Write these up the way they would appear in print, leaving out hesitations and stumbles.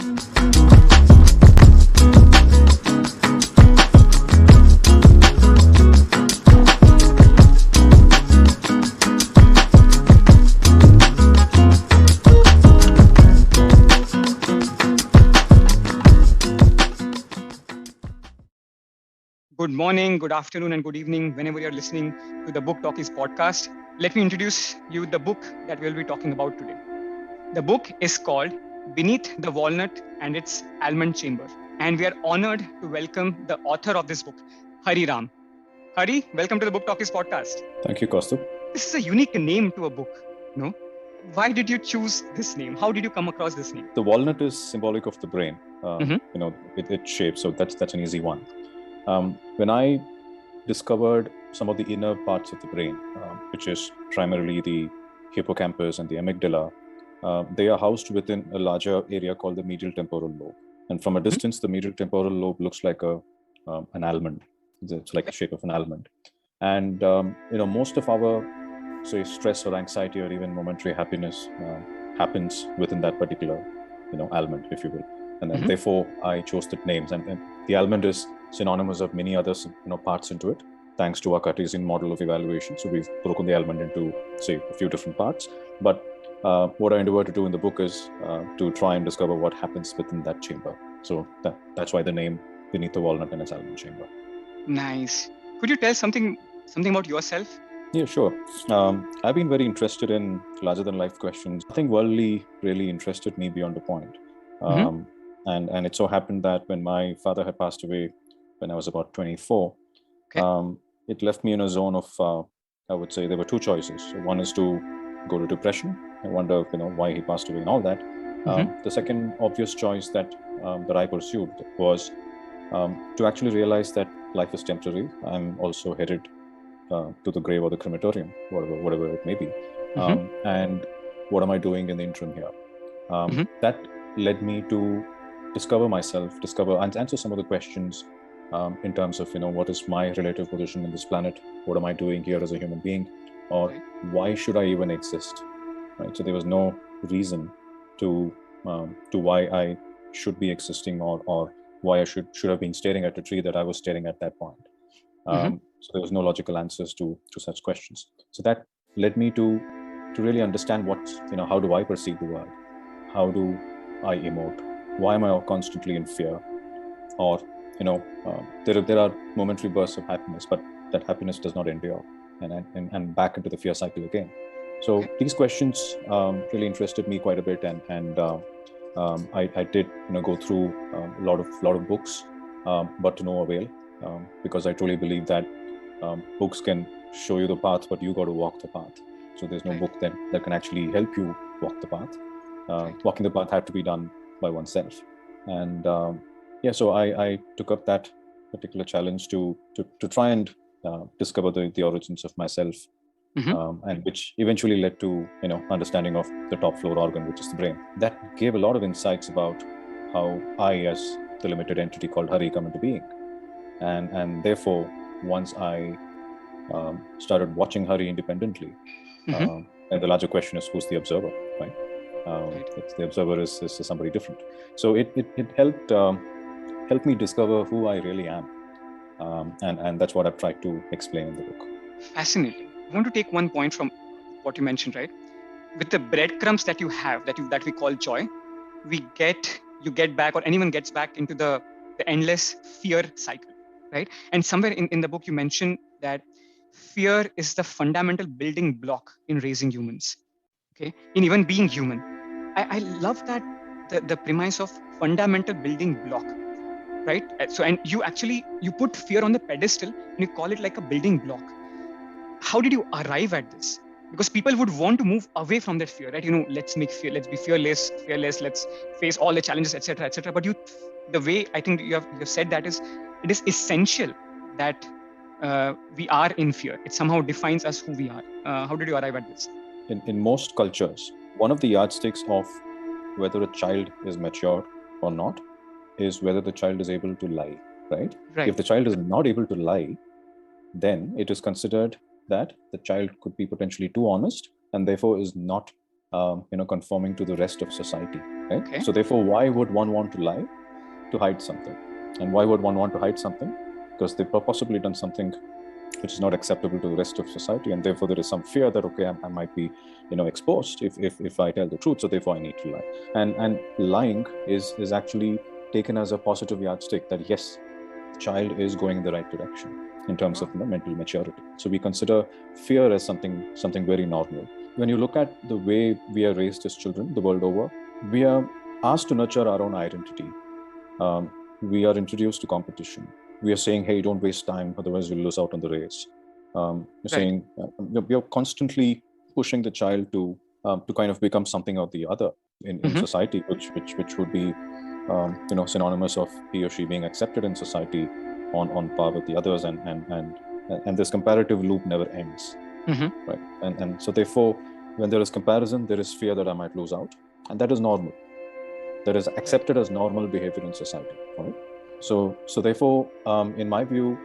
Good morning, good afternoon, and good evening, whenever you're listening to the Book Talkies podcast. Let me introduce you the book that we'll be talking about today. The book is called Beneath the Walnut and its Almond Chamber. And we are honored to welcome the author of this book, Hari Ram. Hari, welcome to the Book Talkies podcast. Thank you, Kaustubh. This is a unique name to a book, no? Why did you choose this name? How did you come across this name? The walnut is symbolic of the brain. Its shape, so that's an easy one. When I discovered some of the inner parts of the brain, which is primarily the hippocampus and the amygdala, they are housed within a larger area called the medial temporal lobe. And from a distance, the medial temporal lobe looks like an almond. It's like the shape of an almond. And most of our, say, stress or anxiety or even momentary happiness happens within that particular, almond, if you will. And then therefore, I chose that names. And the almond is synonymous of many other parts into it, thanks to our Cartesian model of evaluation. So we've broken the almond into, say, a few different parts. But what I endeavor to do in the book is to try and discover what happens within that chamber. So that's why the name Beneath the Walnut and its Almond Chamber. Nice. Could you tell something about yourself? Yeah, sure. I've been very interested in larger than life questions. Nothing worldly really interested me beyond a point. And it so happened that when my father had passed away when I was about 24, it left me in a zone of, I would say there were two choices. So one is to go to depression. I wonder, why he passed away and all that. The second obvious choice that I pursued was to actually realize that life is temporary. I'm also headed to the grave or the crematorium, whatever it may be. And what am I doing in the interim here? That led me to discover myself, and answer some of the questions in terms of, what is my relative position in this planet? What am I doing here as a human being? Or why should I even exist? Right. So there was no reason to why I should be existing or why I should have been staring at a tree that I was staring at that point. So there was no logical answers to such questions. So that led me to really understand how do I perceive the world? How do I emote? Why am I constantly in fear? Or, there are momentary bursts of happiness, but that happiness does not endure, and back into the fear cycle again. So these questions really interested me quite a bit, and I did go through a lot of books, but to no avail, because I truly believe that books can show you the path, but you got to walk the path. So there's no book that can actually help you walk the path. Walking the path had to be done by oneself, and so I took up that particular challenge to try and discover the origins of myself, and which eventually led to understanding of the top floor organ, which is the brain. That gave a lot of insights about how I, as the limited entity called Hari, come into being, and therefore once I started watching Hari independently, and the larger question is, who's the observer, right? The observer is somebody different. So it helped me discover who I really am, and that's what I've tried to explain in the book. Fascinating. I want to take one point from what you mentioned, right? With the breadcrumbs that you have, that we call joy, you get back, or anyone gets back into the endless fear cycle, right? And somewhere in the book you mentioned that fear is the fundamental building block in raising humans, okay, in even being human. I love that the premise of fundamental building block, right? So, and you put fear on the pedestal and you call it like a building block. How did you arrive at this? Because people would want to move away from that fear, right? Let's be fearless, let's face all the challenges, etc., etc. But the way I think you have said that is, it is essential that we are in fear. It somehow defines us who we are. How did you arrive at this? In most cultures, one of the yardsticks of whether a child is mature or not is whether the child is able to lie, right? If the child is not able to lie, then it is considered that the child could be potentially too honest and therefore is not conforming to the rest of society, right? Okay. So therefore, why would one want to lie? To hide something. And why would one want to hide something? Because they've possibly done something which is not acceptable to the rest of society, and therefore there is some fear that I might be exposed if I tell the truth, so therefore I need to lie. And lying is actually taken as a positive yardstick that yes, the child is going in the right direction in terms of mental maturity. So we consider fear as something very normal. When you look at the way we are raised as children the world over, we are asked to nurture our own identity. We are introduced to competition. We are saying, hey, don't waste time, otherwise you'll lose out on the race. We're saying we are constantly pushing the child to kind of become something or the other in society, which would be synonymous of he or she being accepted in society on par with the others, and this comparative loop never ends, right? And so therefore, when there is comparison, there is fear that I might lose out, and that is normal. That is accepted as normal behavior in society, right? So therefore, in my view,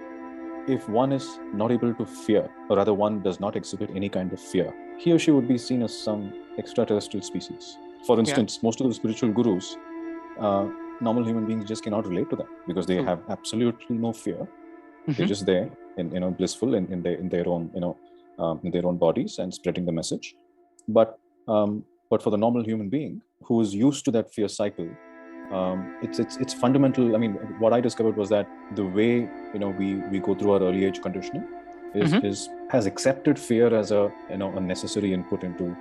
if one is not able to fear, or rather one does not exhibit any kind of fear, he or she would be seen as some extraterrestrial species. For instance, most of the spiritual gurus, normal human beings just cannot relate to that because they have absolutely no fear. They're just there, blissful in their own, in their own bodies and spreading the message. But for the normal human being who is used to that fear cycle, it's fundamental. I mean, what I discovered was that the way we go through our early age conditioning has accepted fear as a a necessary input into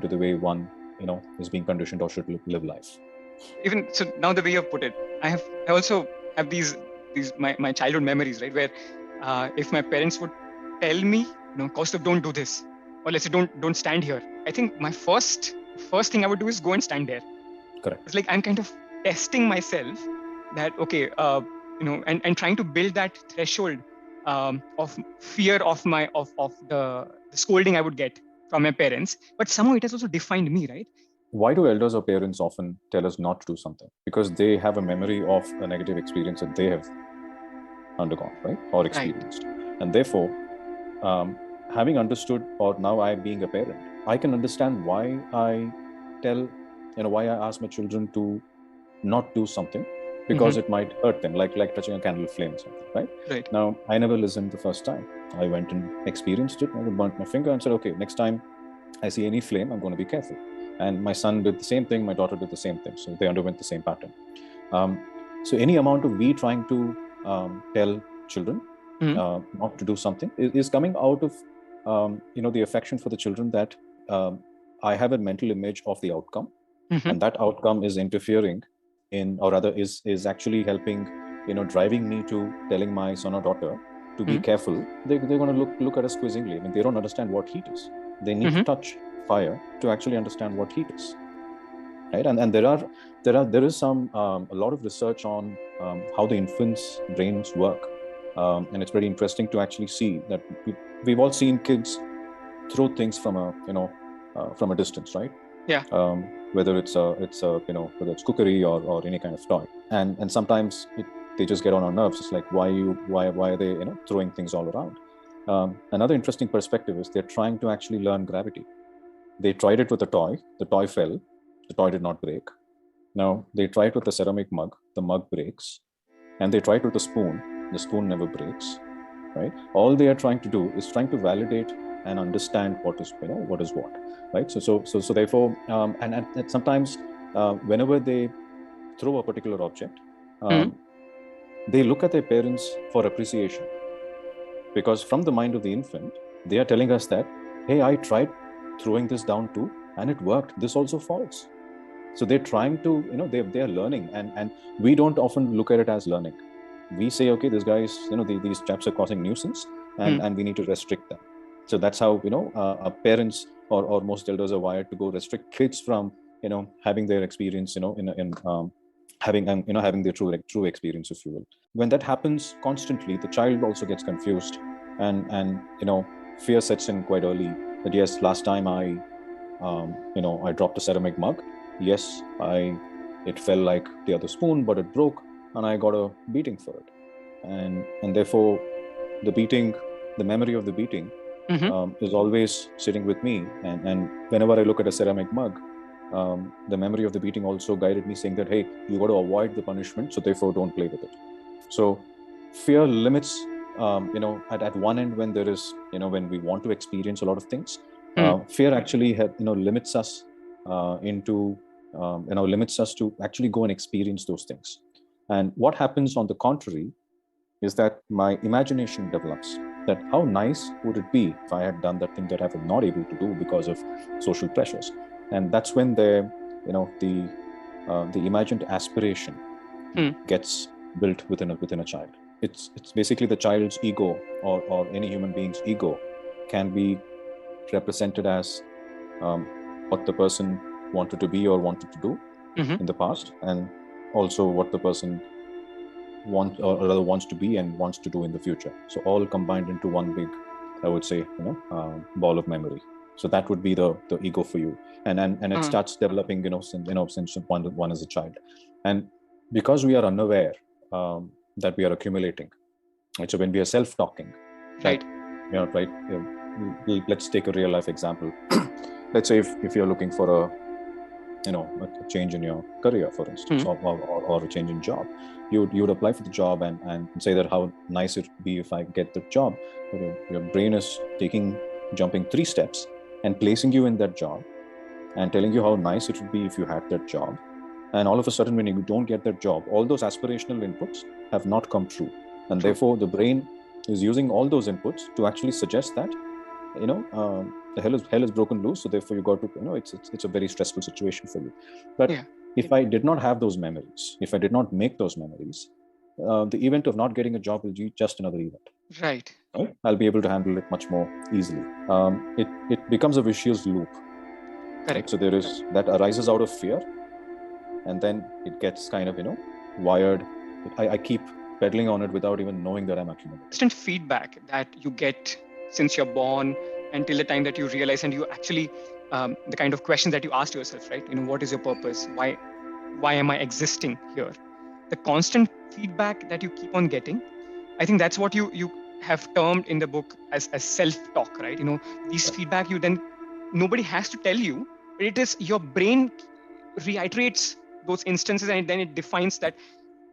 the way one is being conditioned or should live life. Even so, now the way you put it, I also have these my childhood memories, right? Where if my parents would tell me, Kaustubh, don't do this, or let's say don't stand here. I think my first thing I would do is go and stand there. Correct. It's like I'm kind of testing myself that okay, and trying to build that threshold of fear of the scolding I would get from my parents. But somehow it has also defined me, right? Why do elders or parents often tell us not to do something? Because they have a memory of a negative experience that they have undergone, right? Or experienced. Right. And therefore, having understood, or now I being a parent, I can understand why I tell, why I ask my children to not do something, because it might hurt them, like touching a candle flame or something, right? Right. Now, I never listened the first time. I went and experienced it. I burnt my finger and said, okay, next time I see any flame, I'm going to be careful. And my son did the same thing. My daughter did the same thing. So they underwent the same pattern. So any amount of we trying to tell children not to do something is coming out of the affection for the children that I have a mental image of the outcome, and that outcome is interfering in, or rather is actually helping, driving me to telling my son or daughter to be careful. They're going to look at us quizzingly. I mean, they don't understand what heat is. They need to touch fire to actually understand what heat is, right? And there is some a lot of research on how the infants' brains work, and it's very interesting to actually see that we've all seen kids throw things from a distance, right? Yeah. Whether it's whether it's cookery or any kind of toy, and sometimes they just get on our nerves. It's like, why are they throwing things all around? Another interesting perspective is they're trying to actually learn gravity. They tried it with a toy. The toy fell. The toy did not break. Now, they tried with a ceramic mug. The mug breaks. And they tried with a spoon. The spoon never breaks, right? All they are trying to do is trying to validate and understand what is what, right? So therefore, and sometimes whenever they throw a particular object, they look at their parents for appreciation. Because from the mind of the infant, they are telling us that, hey, I tried throwing this down too, and it worked. This also falls. So they're trying to, they're learning, and we don't often look at it as learning. We say, okay, this guys, these chaps are causing nuisance, and we need to restrict them. So that's how our parents or most elders are wired to go restrict kids from having their experience, having their true experience, if you will. When that happens constantly, the child also gets confused, and fear sets in quite early. That yes, last time I dropped a ceramic mug. Yes, it fell like the other spoon, but it broke, and I got a beating for it. And therefore, the memory of the beating is always sitting with me. And whenever I look at a ceramic mug, the memory of the beating also guided me, saying that, hey, you got to avoid the punishment, so therefore don't play with it. So fear limits, at one end, when there is, when we want to experience a lot of things, fear actually limits us limits us to actually go and experience those things. And what happens on the contrary is that my imagination develops, that how nice would it be if I had done that thing that I was not able to do because of social pressures. And that's when the imagined aspiration gets built within a child. It's basically the child's ego, or any human being's ego can be represented as what the person wanted to be or wanted to do in the past, and also what the person wants to be and wants to do in the future. So all combined into one big, I would say, ball of memory. So that would be the ego for you, and it starts developing, since one as a child. And because we are unaware that we are accumulating, right? So when we are self-talking, right, let's take a real life example. Let's say if you're looking for a change in your career, for instance, or a change in job, you would apply for the job and say that how nice it would be if I get the job. But your brain is jumping 3 steps and placing you in that job and telling you how nice it would be if you had that job. And all of a sudden, when you don't get that job, all those aspirational inputs have not come true. And therefore, the brain is using all those inputs to actually suggest that, the hell is broken loose. So therefore, you got to, it's a very stressful situation for you. But if I did not have those memories, if I did not make those memories, the event of not getting a job will be just another event. Right. I'll be able to handle it much more easily. It becomes a vicious loop. Correct. Right? So there is that arises out of fear, and then it gets kind of wired. I keep pedaling on it without even knowing that I'm accumulating. Constant feedback that you get since you're born until the time that you realize, and you actually the kind of questions that you ask yourself, right? What is your purpose? Why am I existing here? The constant feedback that you keep on getting, I think that's what you have termed in the book as self-talk, right? These feedback nobody has to tell you, but it is your brain reiterates those instances, and then it defines that,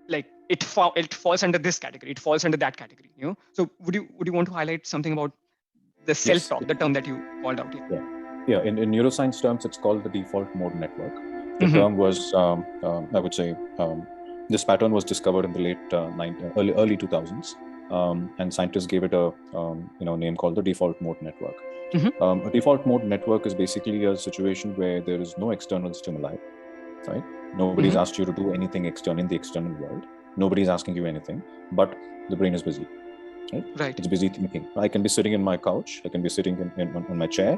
like, it falls under this category, it falls under that category. So would you want to highlight something about the self-talk, the term that you called out here? Yeah. In neuroscience terms, it's called the default mode network. The term was, I would say, this pattern was discovered in the late early 2000s, and scientists gave it a name called the default mode network. A default mode network is basically a situation where there is no external stimuli, right? Nobody's asked you to do anything external in the external world. Nobody's asking you anything, but the brain is busy. Right? It's busy thinking. I can be sitting in my couch. I can be sitting on my chair,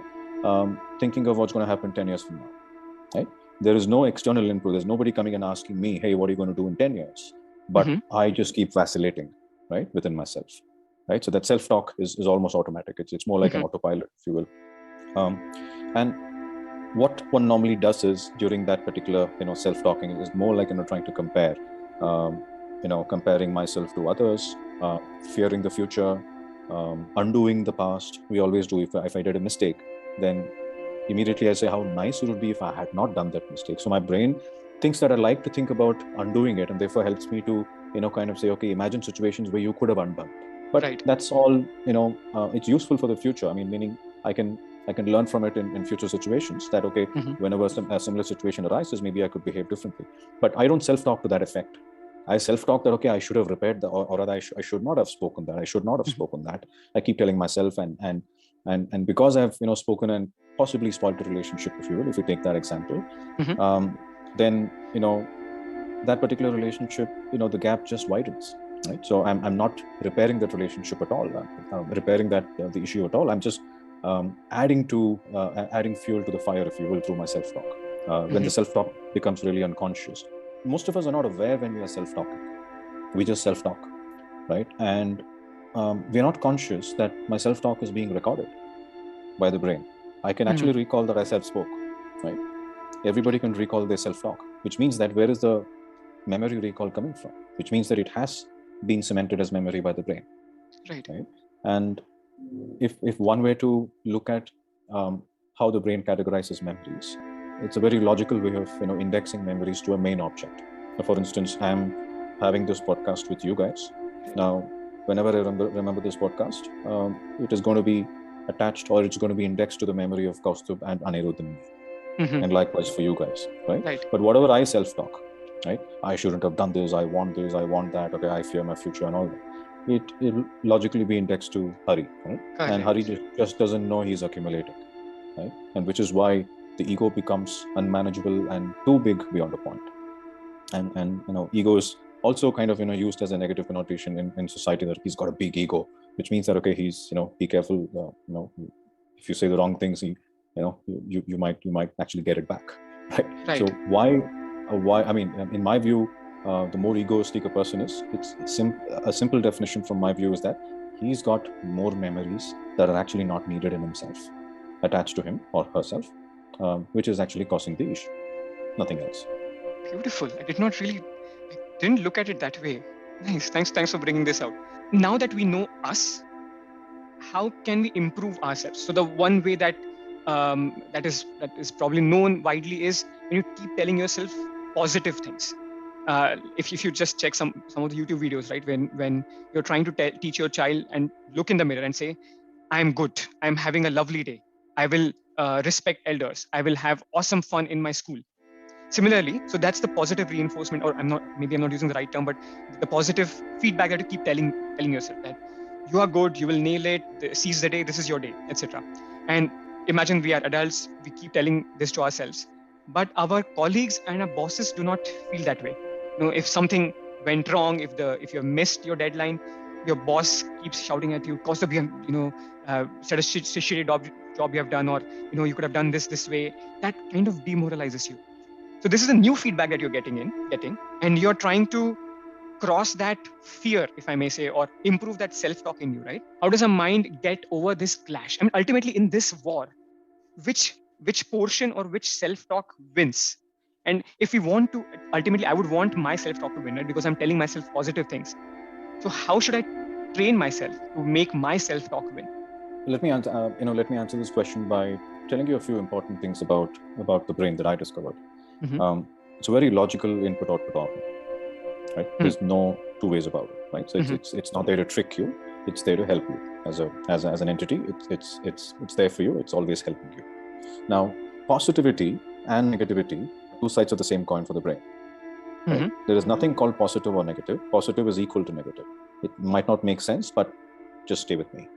thinking of what's going to happen 10 years from now. Right? There is no external input. There's nobody coming and asking me, hey, what are you going to do in 10 years? But I just keep vacillating, right, within myself. Right? So that self-talk is almost automatic. It's more like an autopilot, if you will. And what one normally does is, during that particular self-talking, is more like trying to compare, comparing myself to others, fearing the future, undoing the past. We always do. If I did a mistake, then immediately I say how nice it would be if I had not done that mistake. So my brain thinks that I like to think about undoing it, and therefore helps me to kind of say, okay, imagine situations where you could have undone it. But that's all, it's useful for the future. I mean, meaning I can learn from it in future situations, that okay, whenever a similar situation arises, maybe I could behave differently. But I don't self-talk to that effect. I self-talk that, okay, I should have repaired that, or rather I should not have spoken that. I should not have spoken that. I keep telling myself, and because I've spoken and possibly spoiled the relationship, if you will, if you take that example, then that particular relationship, the gap just widens. Right? So I'm not repairing that relationship at all. I'm repairing the issue at all. I'm just adding fuel to the fire, if you will, through my self-talk. When the self-talk becomes really unconscious, most of us are not aware when we are self-talking. We just self-talk, right? And we're not conscious that my self-talk is being recorded by the brain. I can actually recall that I self-spoke, right? Everybody can recall their self-talk, which means that where is the memory recall coming from? Which means that it has been cemented as memory by the brain. Right. And if one way to look at how the brain categorizes memories, it's a very logical way of indexing memories to a main object. Now, for instance, I'm having this podcast with you guys. Now, whenever I remember this podcast, it is going to be attached, or it's going to be indexed to the memory of Kaustubh and Anirudh, and likewise for you guys, right? But whatever I self-talk, right? I shouldn't have done this. I want that. Okay, I fear my future and all that. It'll logically be indexed to Hari, right? And Hari just doesn't know he's accumulating, right? And which is why the ego becomes unmanageable and too big beyond a point. And ego is also kind of used as a negative connotation in society, that he's got a big ego, which means that okay, he's be careful. If you say the wrong things, you might actually get it back, right? So why? I mean, in my view, the more egoistic a person is, a simple definition from my view is that he's got more memories that are actually not needed in himself, attached to him or herself, which is actually causing the issue. Nothing else. Beautiful. I didn't look at it that way. Nice. Thanks for bringing this out. Now that we know us, how can we improve ourselves? So the one way that is probably known widely is when you keep telling yourself positive things. If you just check some of the YouTube videos, right? When you're trying to teach your child and look in the mirror and say, "I'm good. I'm having a lovely day. I will respect elders. I will have awesome fun in my school." Similarly, so that's the positive reinforcement, or maybe I'm not using the right term, but the positive feedback that you keep telling yourself that you are good, you will nail it, seize the day, this is your day, etc. And imagine we are adults, we keep telling this to ourselves, but our colleagues and our bosses do not feel that way. If something went wrong, if you have missed your deadline, your boss keeps shouting at you, "Kaustubh, said a shitty job you have done," or you could have done this way. That kind of demoralizes you. So this is a new feedback that you're getting, and you're trying to cross that fear, if I may say, or improve that self-talk in you, right? How does a mind get over this clash? I mean, ultimately in this war, which portion or which self-talk wins? And if we want to, ultimately, I would want my self-talk to win, right? Because I'm telling myself positive things. So how should I train myself to make my self-talk win? Let me answer this question by telling you a few important things about the brain that I discovered. It's a very logical input-output organ, right? There's no two ways about it, right? So it's not there to trick you; it's there to help you as an entity. It's there for you. It's always helping you. Now, positivity and negativity, two sides of the same coin for the brain. Right? There is nothing called positive or negative. Positive is equal to negative. It might not make sense, but just stay with me.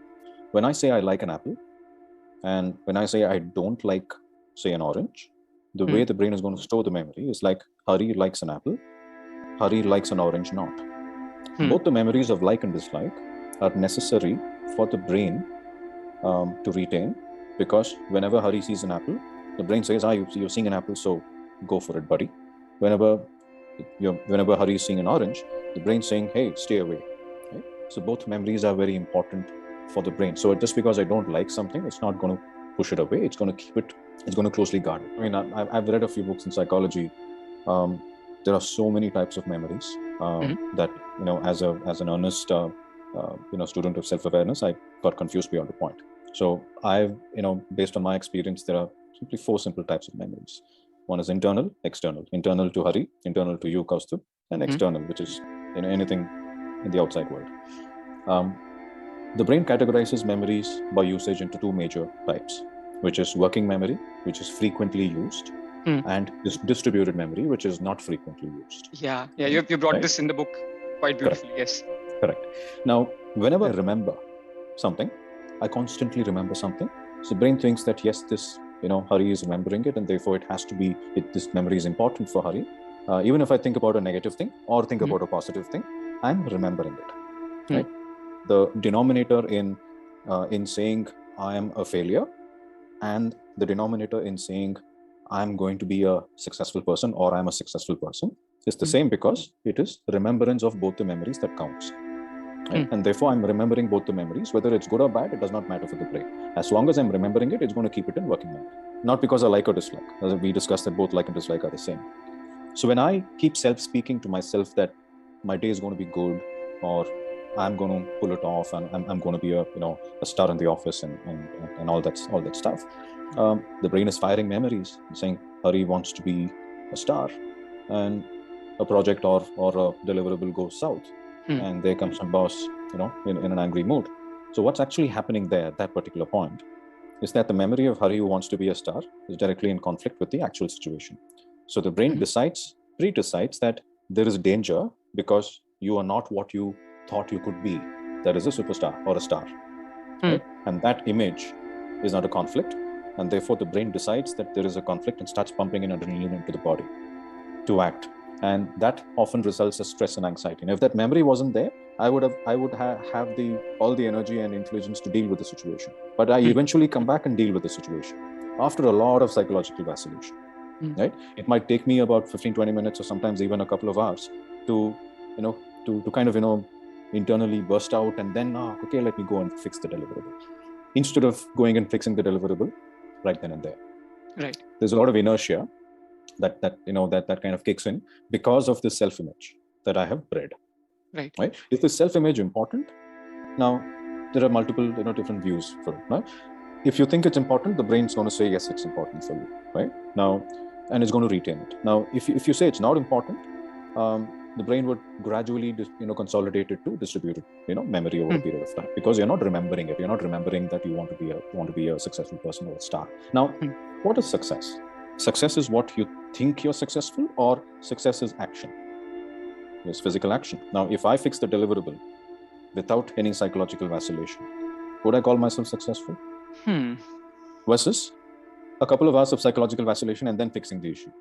When I say I like an apple, and when I say I don't like, say, an orange, the way the brain is going to store the memory is like Hari likes an apple, Hari likes an orange not. Both the memories of like and dislike are necessary for the brain to retain, because whenever Hari sees an apple, the brain says, you're seeing an apple, so go for it, buddy. Whenever Hari is seeing an orange, the brain's saying, hey, stay away. Right? So both memories are very important for the brain. So just because I don't like something, it's not going to push it away. It's going to keep it. It's going to closely guard it. I mean, I've read a few books in psychology. There are so many types of memories that as an earnest student of self-awareness, I got confused beyond a point. So I've based on my experience, there are simply 4 simple types of memories. One is internal, external. Internal to Hari, internal to you, Kaustubh, and external, which is anything in the outside world. The brain categorizes memories by usage into 2 major types, which is working memory, which is frequently used, and distributed memory, which is not frequently used. Yeah. You brought this in the book quite beautifully. Correct. Yes. Correct. Now, whenever I remember something, I constantly remember something. So the brain thinks that yes, this Hari is remembering it, and therefore it has to be. This memory is important for Hari. Even if I think about a negative thing or think about a positive thing, I'm remembering it. Right. The denominator in saying I am a failure, and the denominator in saying I'm going to be a successful person or I'm a successful person is the same, because it is remembrance of both the memories that counts. Right? And therefore, I'm remembering both the memories. Whether it's good or bad, it does not matter for the brain. As long as I'm remembering it, it's going to keep it in working memory. Not because I like or dislike. As we discussed that both like and dislike are the same. So when I keep self-speaking to myself that my day is going to be good, or I'm going to pull it off, and I'm going to be a star in the office, and all that stuff. The brain is firing memories, saying Hari wants to be a star, and a project or a deliverable goes south, and there comes some boss, in an angry mood. So what's actually happening there at that particular point is that the memory of Hari who wants to be a star is directly in conflict with the actual situation. So the brain pre-decides that there is danger because you are not what you thought you could be. That is a superstar or a star. Right? And that image is under conflict, and therefore the brain decides that there is a conflict and starts pumping in adrenaline into the body to act. And that often results in stress and anxiety. And if that memory wasn't there, I would have all the energy and intelligence to deal with the situation. But I eventually come back and deal with the situation after a lot of psychological vacillation. Right? It might take me about 15-20 minutes or sometimes even a couple of hours to kind of internally burst out and then okay, let me go and fix the deliverable, instead of going and fixing the deliverable right then and there. Right. There's a lot of inertia that kind of kicks in because of the self-image that I have bred. Right? Is the self-image important? Now, there are multiple different views for it. Right? If you think it's important, the brain's going to say yes, it's important for you. Right? Now, and it's going to retain it. Now, if you say it's not important, the brain would gradually consolidate it to distributed memory over a period of time, because you're not remembering it. You're not remembering that you want to be a successful person or a star. Now, what is success? Success is what you think you're successful, or success is action. It's physical action. Now, if I fix the deliverable without any psychological vacillation, would I call myself successful? Versus a couple of hours of psychological vacillation and then fixing the issue.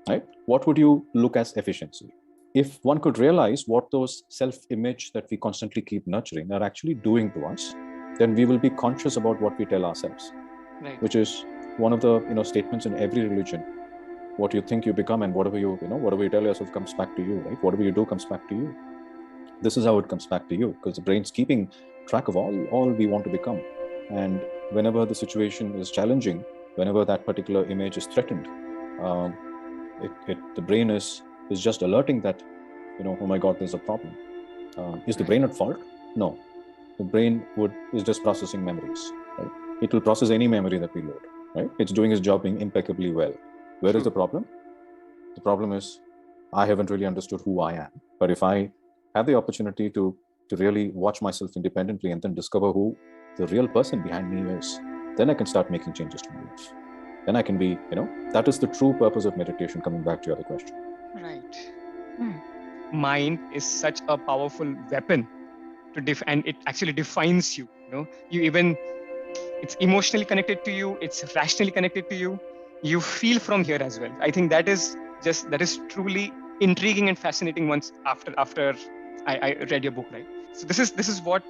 Right? What would you look as efficiency? If one could realize what those self-image that we constantly keep nurturing are actually doing to us, then we will be conscious about what we tell ourselves. Right. Which is one of the statements in every religion. What you think you become, and whatever you tell yourself comes back to you. Right? Whatever you do comes back to you. This is how it comes back to you, because the brain's keeping track of all we want to become. And whenever the situation is challenging, whenever that particular image is threatened, the brain is just alerting that, oh my God, there's a problem. Is the brain at fault? No. The brain is just processing memories. Right? It will process any memory that we load. Right? It's doing its job impeccably well. Where is the problem? The problem is I haven't really understood who I am. But if I have the opportunity to really watch myself independently and then discover who the real person behind me is, then I can start making changes to my life. Then I can be, that is the true purpose of meditation, coming back to your other question. Right. Mind is such a powerful weapon and it actually defines you. It's emotionally connected to you, it's rationally connected to you. You feel from here as well. I think that is truly intriguing and fascinating once after I read your book, right? So this is what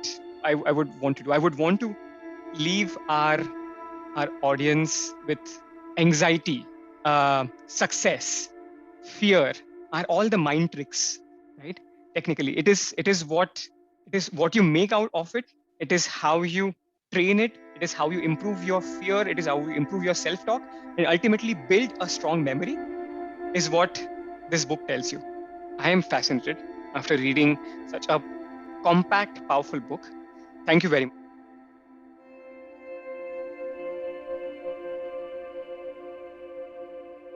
I would want to do. I would want to leave our audience with anxiety, success, fear are all the mind tricks, right? Technically, it is what you make out of it. It is how you train it. It is how you improve your fear. It is how you improve your self-talk, and ultimately build a strong memory. Is what this book tells you. I am fascinated after reading such a compact, powerful book. Thank you very much.